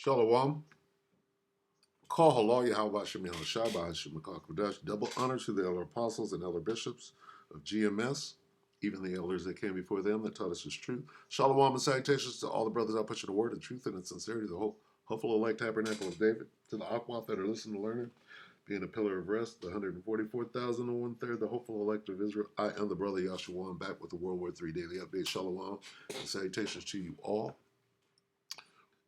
Shalom. Call halal Yahweh Shem Yahushua B'Hashem Mekach. Double honor to the elder apostles and elder bishops of GMS, even the elders that came before them that taught us His truth. Shalom and salutations to all the brothers out pushing the word, the truth, and the sincerity, the whole hopeful elect tabernacle of David. To the Aquath that are listening and learning, being a pillar of rest, the 144,000 and 1/3, the hopeful elect of Israel. I am the brother Yahshua. I'm back with the WW3 Daily Update. Shalom and salutations to you all.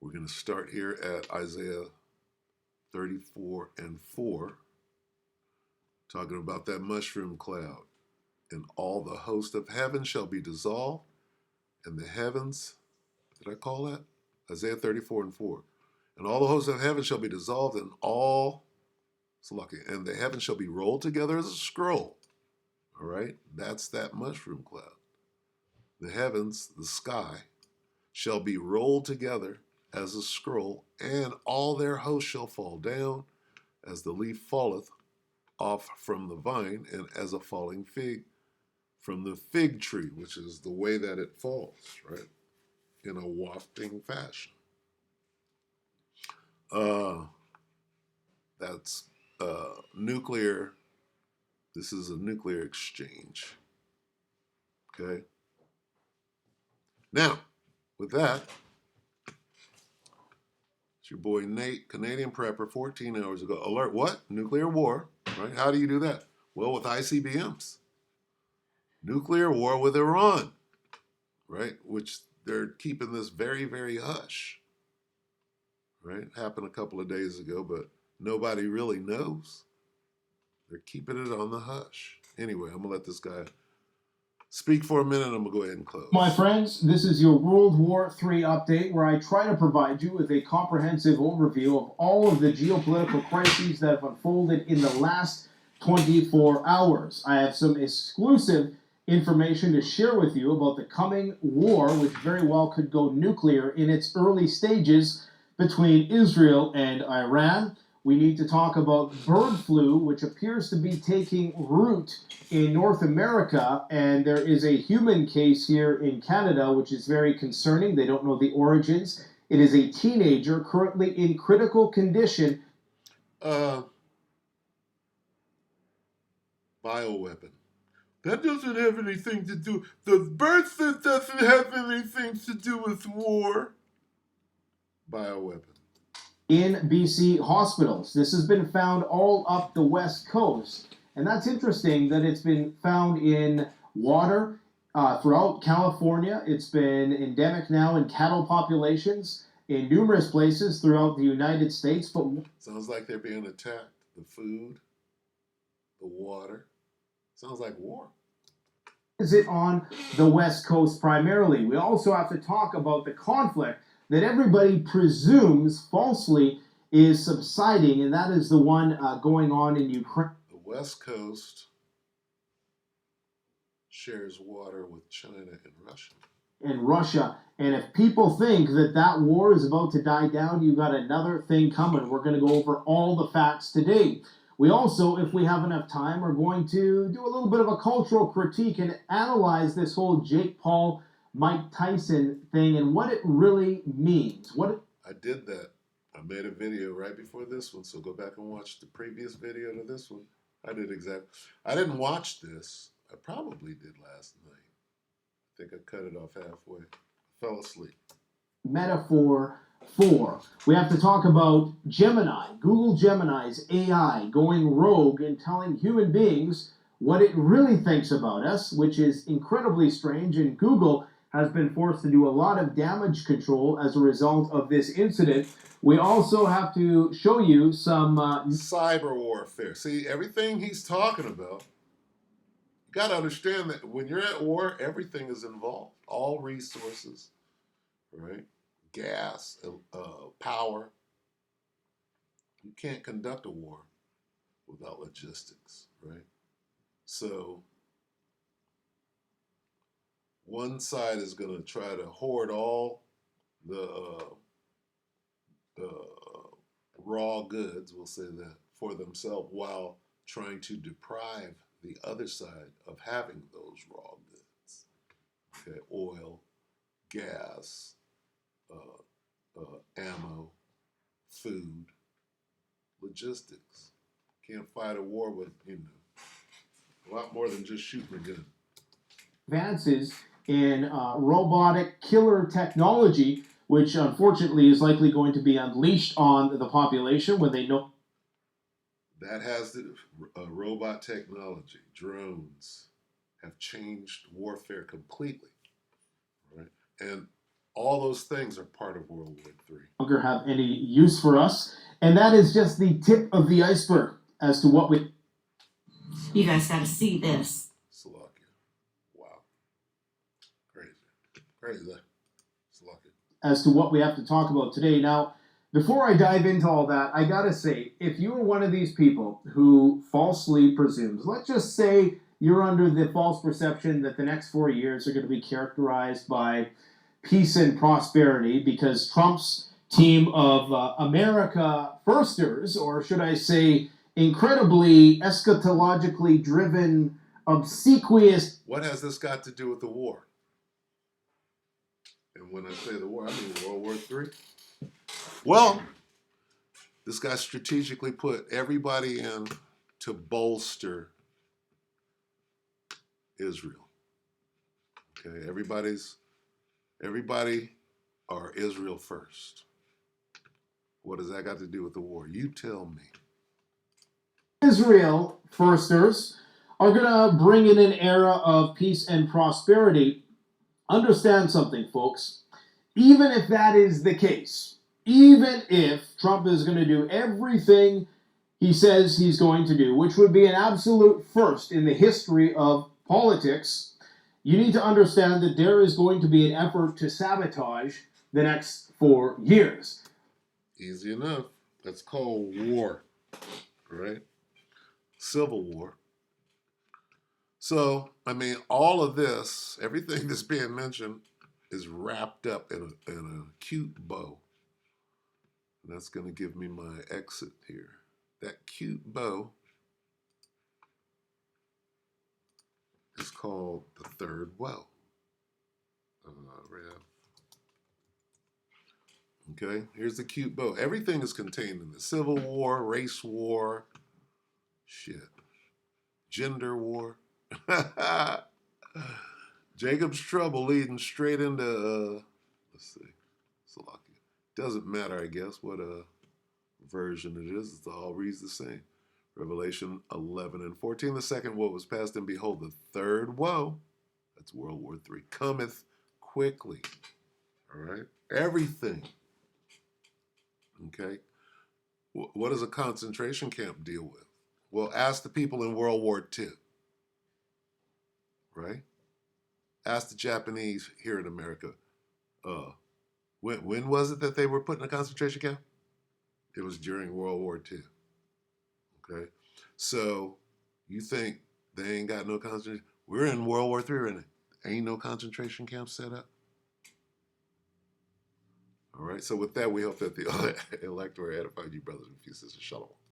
We're going to start here at Isaiah 34 and 4, talking about that mushroom cloud. And all the host of heaven shall be dissolved, and the heavens, did I call that? Isaiah 34 and 4. And all the hosts of heaven shall be dissolved, and the heavens shall be rolled together as a scroll. All right, that's that mushroom cloud. The heavens, the sky, shall be rolled together as a scroll, and all their hosts shall fall down, as the leaf falleth off from the vine, and as a falling fig from the fig tree, which is the way that it falls, right? In a wafting fashion. That's nuclear. This is a nuclear exchange. Okay. Now, with that, it's your boy Nate, Canadian prepper, 14 hours ago. Alert, what? Nuclear war, right? How do you do that? Well, with ICBMs. Nuclear war with Iran, right? Which they're keeping this very, very hush, right? Happened a couple of days ago, but nobody really knows. They're keeping it on the hush. Anyway, I'm going to let this guy speak for a minute. I'm going to go ahead and close. My friends, this is your World War III update, where I try to provide you with a comprehensive overview of all of the geopolitical crises that have unfolded in the last 24 hours. I have some exclusive information to share with you about the coming war, which very well could go nuclear in its early stages between Israel and Iran. We need to talk about bird flu, which appears to be taking root in North America, and there is a human case here in Canada, which is very concerning. They don't know the origins. It is a teenager currently in critical condition. Bioweapon. That doesn't have anything to do. The bird flu doesn't have anything to do with war. Bioweapon. In BC hospitals. This has been found all up the West Coast. And that's interesting that it's been found in water throughout California. It's been endemic now in cattle populations in numerous places throughout the United States. But sounds like they're being attacked. The food, the water. Sounds like war. Is it on the West Coast primarily? We also have to talk about the conflict that everybody presumes falsely is subsiding, and that is the one going on in Ukraine. The West Coast shares water with China and Russia. And if people think that that war is about to die down, you got another thing coming. We're going to go over all the facts today. We also, if we have enough time, are going to do a little bit of a cultural critique and analyze this whole Jake Paul, Mike Tyson thing and what it really means. I did that. I made a video right before this one, so go back and watch the previous video to this one. I did exactly. I didn't watch this. I probably did last night. I think I cut it off halfway. I fell asleep. Metaphor 4. We have to talk about Gemini, Google Gemini's AI going rogue and telling human beings what it really thinks about us, which is incredibly strange, and Google has been forced to do a lot of damage control as a result of this incident. We also have to show you some cyber warfare. See, everything he's talking about, you got to understand that when you're at war, everything is involved. All resources, right? Gas, power. You can't conduct a war without logistics, right? So one side is going to try to hoard all the raw goods, we'll say that, for themselves while trying to deprive the other side of having those raw goods. Okay, oil, gas, ammo, food, logistics. Can't fight a war with, a lot more than just shooting a gun. Advances in robotic killer technology, which unfortunately is likely going to be unleashed on the population when they know. That has the robot technology, drones have changed warfare completely, right? And all those things are part of World War III. Longer have any use for us, and that is just the tip of the iceberg as to what we. You guys got to see this. Slovakia. Wow. Crazy. Slovakia. As to what we have to talk about today. Now, before I dive into all that, I gotta say, if you are one of these people who falsely presumes, let's just say you're under the false perception that the next 4 years are going to be characterized by peace and prosperity because Trump's team of America firsters, or should I say, incredibly eschatologically driven, obsequious. What has this got to do with the war? And when I say the war, I mean World War III. Well, this guy strategically put everybody in to bolster Israel. Okay, everybody are Israel first. What does that got to do with the war? You tell me. Israel firsters are going to bring in an era of peace and prosperity. Understand something, folks. Even if that is the case, even if Trump is going to do everything he says he's going to do, which would be an absolute first in the history of politics, you need to understand that there is going to be an effort to sabotage the next 4 years. Easy enough. That's called war, right? Civil war. So, I mean, all of this, everything that's being mentioned, is wrapped up in a cute bow. And that's going to give me my exit here. That cute bow is called the third woe. Okay, here's the cute bow. Everything is contained in the Civil War, race war, gender war. Jacob's trouble leading straight into, let's see, Slovakia. Doesn't matter, I guess, what version it is. It all reads the same. Revelation 11:14. The second woe was past, and behold, the third woe, that's World War III, cometh quickly. All right? Everything. Okay? What does a concentration camp deal with? Well, ask the people in World War II. Right? Ask the Japanese here in America. When was it that they were put in a concentration camp? It was during World War II. Okay? So you think they ain't got no concentration? We're in World War III right now. Ain't no concentration camp set up? All right, so with that, we hope that the elect were edified, you brothers and sisters. Shalom.